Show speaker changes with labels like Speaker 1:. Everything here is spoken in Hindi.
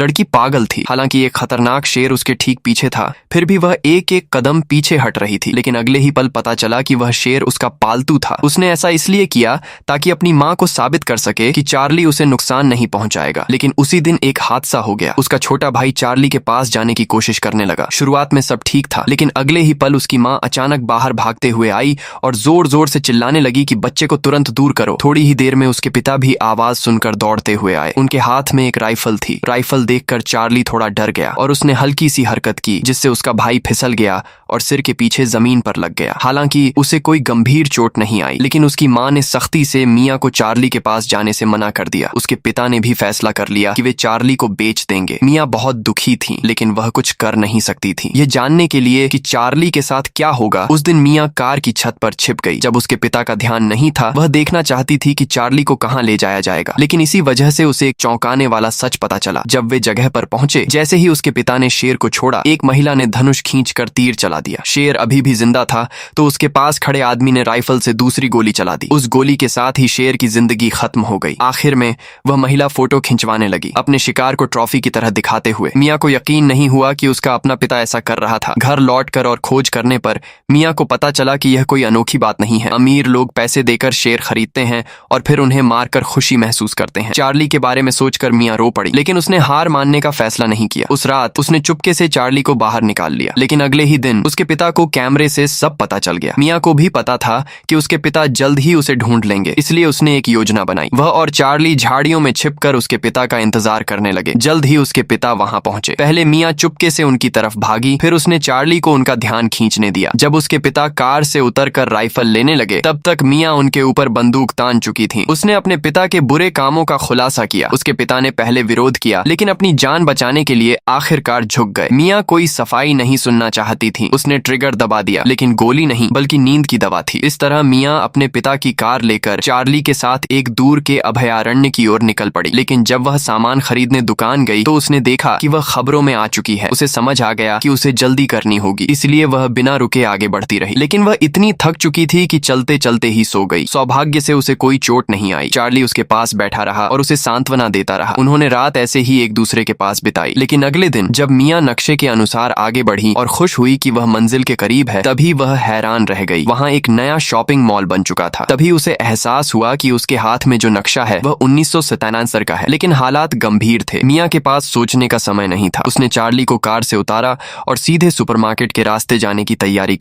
Speaker 1: लड़की पागल थी। हालांकि एक खतरनाक शेर उसके ठीक पीछे था, फिर भी वह एक एक कदम पीछे हट रही थी। लेकिन अगले ही पल पता चला कि वह शेर उसका पालतू था। उसने ऐसा इसलिए किया ताकि अपनी माँ को साबित कर सके कि चार्ली उसे नुकसान नहीं पहुंचाएगा। लेकिन उसी दिन एक हादसा हो गया। उसका छोटा भाई चार्ली के पास जाने की कोशिश करने लगा। शुरुआत में सब ठीक था, लेकिन अगले ही पल उसकी माँ अचानक बाहर भागते हुए आई और जोर जोर से चिल्लाने लगी कि बच्चे को तुरंत दूर करो। थोड़ी ही देर में उसके पिता भी आवाज सुनकर दौड़ते हुए आए। उनके हाथ में एक राइफल थी। राइफल देखकर चार्ली थोड़ा डर गया और उसने हल्की सी हरकत की जिससे उसका भाई फिसल गया और सिर के पीछे जमीन पर लग गया। हालांकि उसे कोई गंभीर चोट नहीं आई, लेकिन उसकी माँ ने सख्ती से मियाँ को चार्ली के पास जाने से मना कर दिया। उसके पिता ने भी फैसला कर लिया कि वे चार्ली को बेच देंगे। मियाँ बहुत दुखी थी, लेकिन वह कुछ कर नहीं सकती थी। यह जानने के लिए कि चार्ली के साथ क्या होगा, उस दिन मियाँ कार की छत पर छिप गई। जब उसके पिता का ध्यान नहीं था, वह देखना चाहती थी कि चार्ली को कहाँ ले जाया जाएगा। लेकिन इसी वजह से उसे एक चौंकाने वाला सच पता चला। जब वे जगह पर पहुंचे, जैसे ही उसके पिता ने शेर को छोड़ा, एक महिला ने धनुष खींचकर तीर चला दिया। शेर अभी भी जिंदा था तो उसके पास खड़े आदमी ने राइफल से दूसरी गोली चला दी। उस गोली के साथ ही शेर की जिंदगी खत्म हो गई। आखिर में वह महिला फोटो खिंचवाने लगी, अपने शिकार को ट्रॉफी की तरह दिखाते हुए। मियाँ को यकीन नहीं हुआ कि उसका अपना पिता ऐसा कर रहा था। घर लौटकर और खोज करने पर मियाँ को पता चला कि यह कोई अनोखी बात नहीं है। अमीर लोग पैसे देकर शेर खरीदते हैं और फिर उन्हें मारकर खुशी महसूस करते हैं। चार्ली के बारे में सोचकर मियाँ रो पड़ी, लेकिन उसने हार मानने का फैसला नहीं किया। उस रात उसने चुपके से चार्ली को बाहर निकाल लिया। लेकिन अगले ही दिन उसके पिता को कैमरे से सब पता चल गया। मियाँ को भी पता था कि उसके पिता जल्द ही उसे ढूंढ लेंगे, इसलिए उसने एक योजना बनाई। वह और चार्ली झाड़ियों में छिपकर उसके पिता का इंतजार करने लगे। जल्द ही उसके पिता वहां पहुंचे। पहले मियाँ चुपके से उनकी तरफ भागी, फिर उसने चार्ली को उनका ध्यान खींचने दिया। जब उसके पिता कार से उतरकर राइफल लेने लगे, तब तक मियाँ उनके ऊपर बंदूक तान चुकी थी। उसने अपने पिता के बुरे कामों का खुलासा किया। उसके पिता ने पहले विरोध किया, लेकिन अपनी जान बचाने के लिए आखिरकार झुक गए। मियाँ कोई सफाई नहीं सुनना चाहती थी। उसने ट्रिगर दबा दिया, लेकिन गोली नहीं बल्कि नींद की दवा थी। इस तरह मियाँ अपने पिता की कार लेकर चार्ली के साथ एक दूर के अभयारण्य की ओर निकल पड़ी। लेकिन जब वह सामान खरीदने दुकान गई तो उसने देखा कि वह खबरों में आ चुकी है। उसे समझ आ गया कि उसे जल्दी करनी होगी, इसलिए वह बिना रुके आगे बढ़ती रही। लेकिन वह इतनी थक चुकी थी कि चलते चलते ही सो गई। सौभाग्य से उसे कोई चोट नहीं आई। चार्ली उसके पास बैठा रहा और उसे सांत्वना देता रहा। उन्होंने रात ऐसे ही एक दूसरे के पास बिताई। लेकिन अगले दिन जब मियाँ नक्शे के अनुसार आगे बढ़ी और खुश हुई कि वह मंजिल के करीब है, तभी वह हैरान रह गई। वहाँ एक नया शॉपिंग मॉल बन चुका था। तभी उसे एहसास हुआ कि उसके हाथ में जो नक्शा है वह 1997 का है। लेकिन हालात गंभीर थे। मियाँ के पास सोचने का समय नहीं था। उसने चार्ली को कार से उतारा और सीधे सुपरमार्केट के रास्ते जाने की तैयारी